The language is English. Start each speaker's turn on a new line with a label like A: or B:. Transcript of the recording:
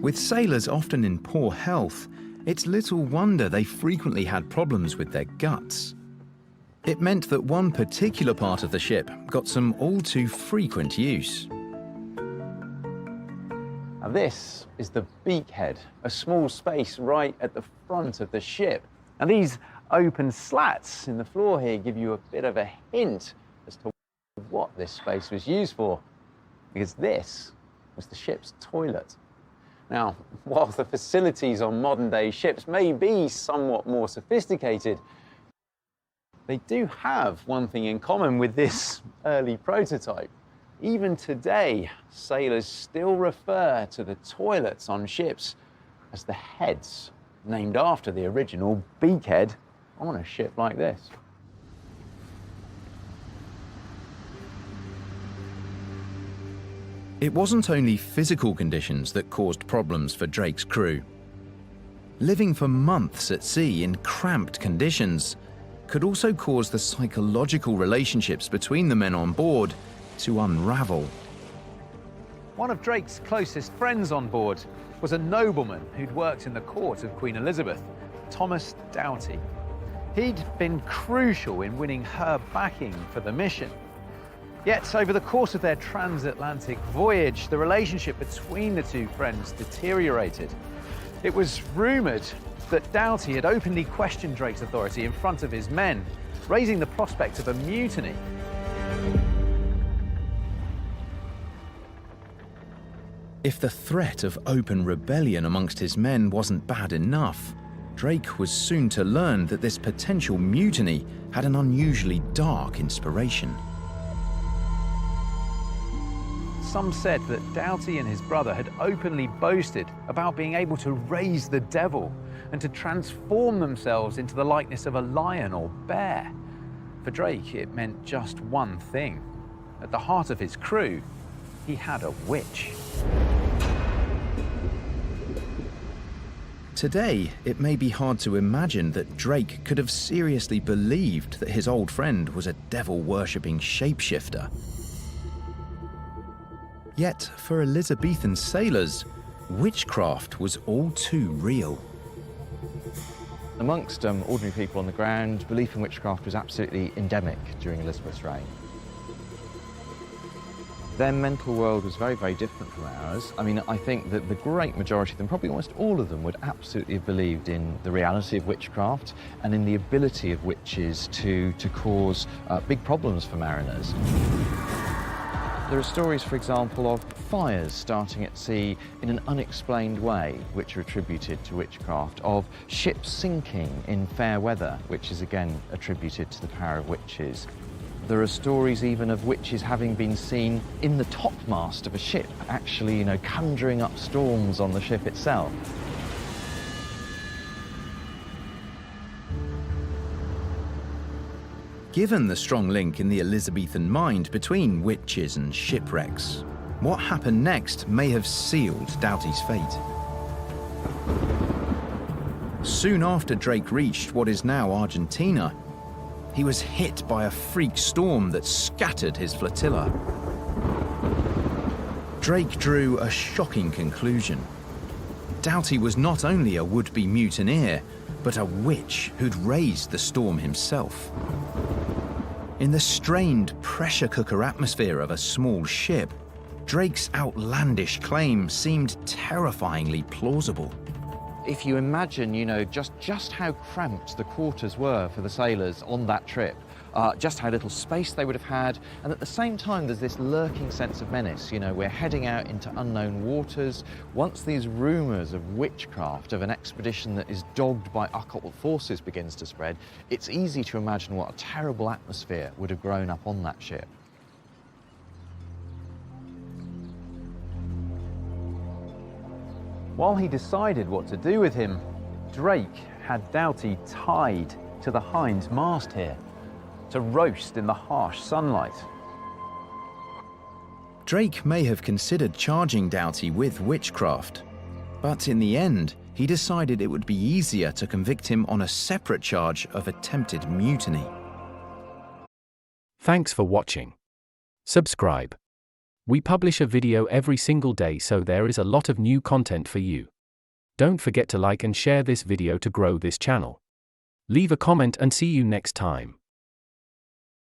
A: With sailors often in poor health, it's little wonder they frequently had problems with their guts. It meant that one particular part of the ship got some all too frequent use.
B: Now this is the beakhead, a small space right at the front of the ship. And these open slats in the floor here give you a bit of a hint as to what this space was used for, because this was the ship's toilet. Now, while the facilities on modern-day ships may be somewhat more sophisticated, they do have one thing in common with this early prototype. Even today, sailors still refer to the toilets on ships as the heads, named after the original beakhead on a ship like this.
A: It wasn't only physical conditions that caused problems for Drake's crew. Living for months at sea in cramped conditions could also cause the psychological relationships between the men on board to unravel.
B: One of Drake's closest friends on board was a nobleman who'd worked in the court of Queen Elizabeth, Thomas Doughty. He'd been crucial in winning her backing for the mission. Yet, over the course of their transatlantic voyage, the relationship between the two friends deteriorated. It was rumoured that Doughty had openly questioned Drake's authority in front of his men, raising the prospect of a mutiny.
A: If the threat of open rebellion amongst his men wasn't bad enough, Drake was soon to learn that this potential mutiny had an unusually dark inspiration.
B: Some said that Doughty and his brother had openly boasted about being able to raise the devil and to transform themselves into the likeness of a lion or bear. For Drake, it meant just one thing. At the heart of his crew, he had a witch.
A: Today, it may be hard to imagine that Drake could have seriously believed that his old friend was a devil-worshipping shapeshifter. Yet, for Elizabethan sailors, witchcraft was all too real.
C: Amongst ordinary people on the ground, belief in witchcraft was absolutely endemic during Elizabeth's reign. Their mental world was very, very different from ours. I mean, I think that the great majority of them, probably almost all of them, would absolutely have believed in the reality of witchcraft and in the ability of witches to cause big problems for mariners. There are stories, for example, of fires starting at sea in an unexplained way, which are attributed to witchcraft, of ships sinking in fair weather, which is again attributed to the power of witches. There are stories even of witches having been seen in the topmast of a ship, actually, conjuring up storms on the ship itself.
A: Given the strong link in the Elizabethan mind between witches and shipwrecks, what happened next may have sealed Doughty's fate. Soon after Drake reached what is now Argentina, he was hit by a freak storm that scattered his flotilla. Drake drew a shocking conclusion. Doughty was not only a would-be mutineer, but a witch who'd raised the storm himself. In the strained pressure cooker atmosphere of a small ship, Drake's outlandish claim seemed terrifyingly plausible.
C: If you imagine, just how cramped the quarters were for the sailors on that trip, just how little space they would have had, and at the same time there's this lurking sense of menace. We're heading out into unknown waters. Once these rumours of witchcraft, of an expedition that is dogged by occult forces begins to spread, it's easy to imagine what a terrible atmosphere would have grown up on that ship.
B: While he decided what to do with him, Drake had Doughty tied to the Hind's mast here to roast in the harsh sunlight.
A: Drake may have considered charging Doughty with witchcraft, but in the end, he decided it would be easier to convict him on a separate charge of attempted mutiny.
D: Thanks for watching. Subscribe. We publish a video every single day, so there is a lot of new content for you. Don't forget to like and share this video to grow this channel. Leave a comment and see you next time.